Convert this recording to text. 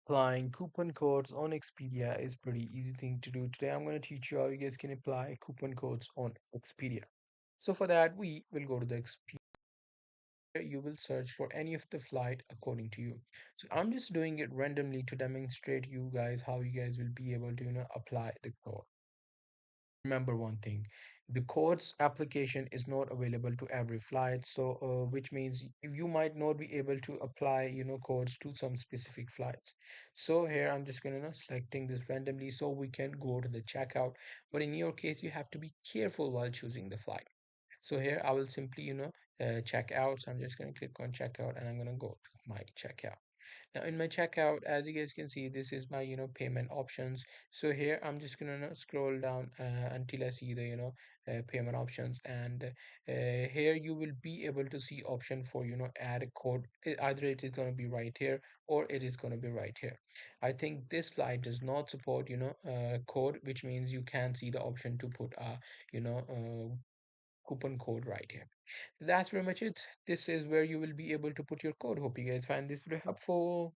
Applying coupon codes on Expedia is pretty easy thing to do. Today I'm going to teach you how you guys can apply coupon codes on Expedia. So for that we will go to the Expedia. You will search for any of the flight according to you. So I'm just doing it randomly to demonstrate you guys how you guys will be able to apply the code. Remember one thing, the codes application is not available to every flight, so which means you might not be able to apply codes to some specific flights. So here I'm just gonna selecting this randomly so we can go to the checkout, but in your case you have to be careful while choosing the flight. So here I will simply check out. So I'm just going to click on checkout and I'm going to go to my checkout. Now in my checkout, as you guys can see, this is my payment options. So here I'm just gonna scroll down until I see the payment options, and here you will be able to see option for add a code. Either it is gonna be right here or it is gonna be right here. I think this slide does not support code, which means you can see the option to put a you know coupon code right here. So that's pretty much it. This is where you will be able to put your code. Hope you guys find this very helpful.